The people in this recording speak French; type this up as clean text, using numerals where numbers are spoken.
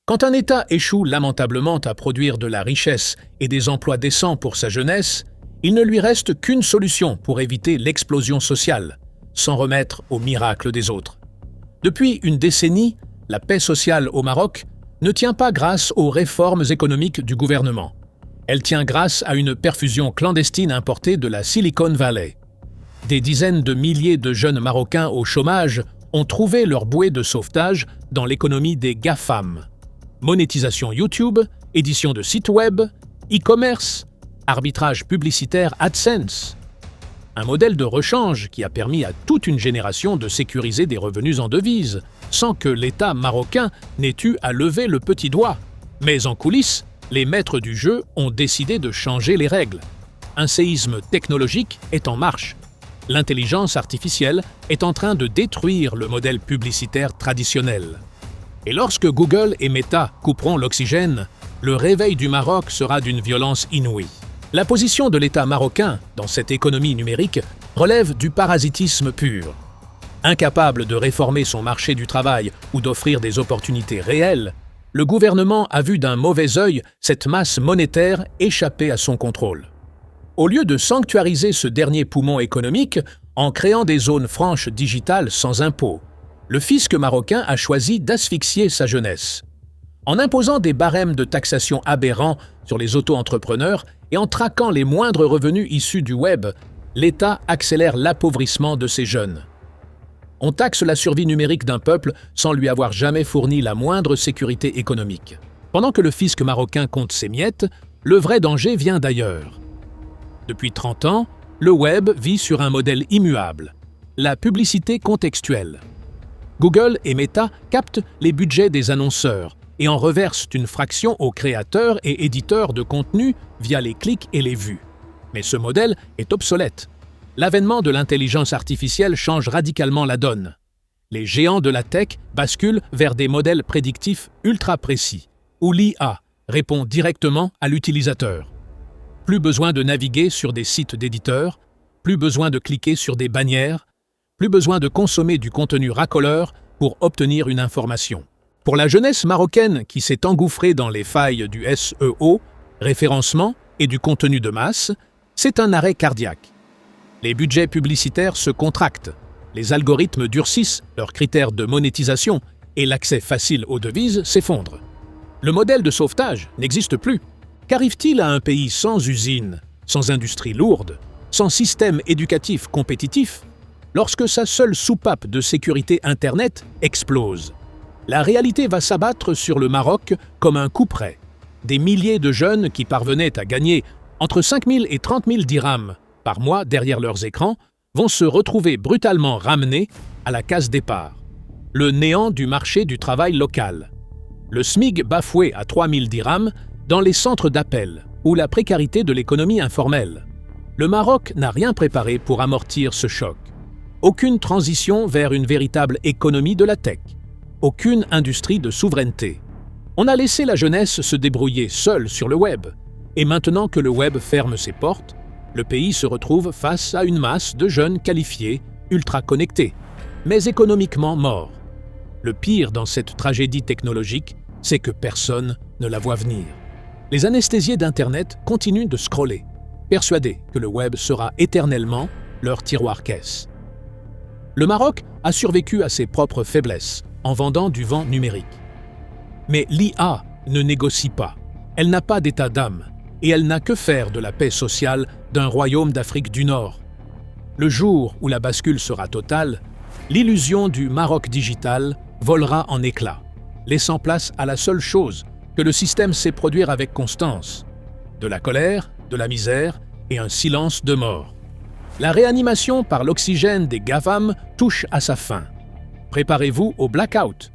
Quand un État échoue lamentablement à produire de la richesse et des emplois décents pour sa jeunesse, il ne lui reste qu'une solution pour éviter l'explosion sociale, s'en remettre aux miracles des autres. Depuis une décennie, la paix sociale au Maroc ne tient pas grâce aux réformes économiques du gouvernement. Elle tient grâce à une perfusion clandestine importée de la Silicon Valley. Des dizaines de milliers de jeunes Marocains au chômage ont trouvé leur bouée de sauvetage dans l'économie des GAFAM. Monétisation YouTube, édition de sites web, e-commerce, arbitrage publicitaire AdSense. Un modèle de rechange qui a permis à toute une génération de sécuriser des revenus en devises, sans que l'État marocain n'ait eu à lever le petit doigt. Mais en coulisses, les maîtres du jeu ont décidé de changer les règles. Un séisme technologique est en marche. L'intelligence artificielle est en train de détruire le modèle publicitaire traditionnel. Et lorsque Google et Meta couperont l'oxygène, le réveil du Maroc sera d'une violence inouïe. La position de l'État marocain dans cette économie numérique relève du parasitisme pur. Incapable de réformer son marché du travail ou d'offrir des opportunités réelles, le gouvernement a vu d'un mauvais œil cette masse monétaire échapper à son contrôle. Au lieu de sanctuariser ce dernier poumon économique en créant des zones franches digitales sans impôts, le fisc marocain a choisi d'asphyxier sa jeunesse. En imposant des barèmes de taxation aberrants sur les auto-entrepreneurs et en traquant les moindres revenus issus du web, l'État accélère l'appauvrissement de ces jeunes. On taxe la survie numérique d'un peuple sans lui avoir jamais fourni la moindre sécurité économique. Pendant que le fisc marocain compte ses miettes, le vrai danger vient d'ailleurs. Depuis 30 ans, le web vit sur un modèle immuable, la publicité contextuelle. Google et Meta captent les budgets des annonceurs et en reversent une fraction aux créateurs et éditeurs de contenu via les clics et les vues. Mais ce modèle est obsolète. L'avènement de l'intelligence artificielle change radicalement la donne. Les géants de la tech basculent vers des modèles prédictifs ultra précis, où l'IA répond directement à l'utilisateur. Plus besoin de naviguer sur des sites d'éditeurs, plus besoin de cliquer sur des bannières, plus besoin de consommer du contenu racoleur pour obtenir une information. Pour la jeunesse marocaine qui s'est engouffrée dans les failles du SEO, référencement et du contenu de masse, c'est un arrêt cardiaque. Les budgets publicitaires se contractent, les algorithmes durcissent leurs critères de monétisation et l'accès facile aux devises s'effondre. Le modèle de sauvetage n'existe plus. Qu'arrive-t-il à un pays sans usine, sans industrie lourde, sans système éducatif compétitif, lorsque sa seule soupape de sécurité Internet explose? La réalité va s'abattre sur le Maroc comme un couperet. Des milliers de jeunes qui parvenaient à gagner entre 5 000 et 30 000 dirhams par mois derrière leurs écrans vont se retrouver brutalement ramenés à la case départ. Le néant du marché du travail local. Le SMIC bafoué à 3 000 dirhams dans les centres d'appel ou la précarité de l'économie informelle. Le Maroc n'a rien préparé pour amortir ce choc. Aucune transition vers une véritable économie de la tech. Aucune industrie de souveraineté. On a laissé la jeunesse se débrouiller seule sur le web. Et maintenant que le web ferme ses portes, le pays se retrouve face à une masse de jeunes qualifiés, ultra connectés, mais économiquement morts. Le pire dans cette tragédie technologique, c'est que personne ne la voit venir. Les anesthésiés d'Internet continuent de scroller, persuadés que le web sera éternellement leur tiroir-caisse. Le Maroc a survécu à ses propres faiblesses en vendant du vent numérique. Mais l'IA ne négocie pas, elle n'a pas d'état d'âme, et elle n'a que faire de la paix sociale d'un royaume d'Afrique du Nord. Le jour où la bascule sera totale, l'illusion du Maroc digital volera en éclats, laissant place à la seule chose que le système sait produire avec constance, de la colère, de la misère et un silence de mort. La réanimation par l'oxygène des GAFAM touche à sa fin. Préparez-vous au blackout.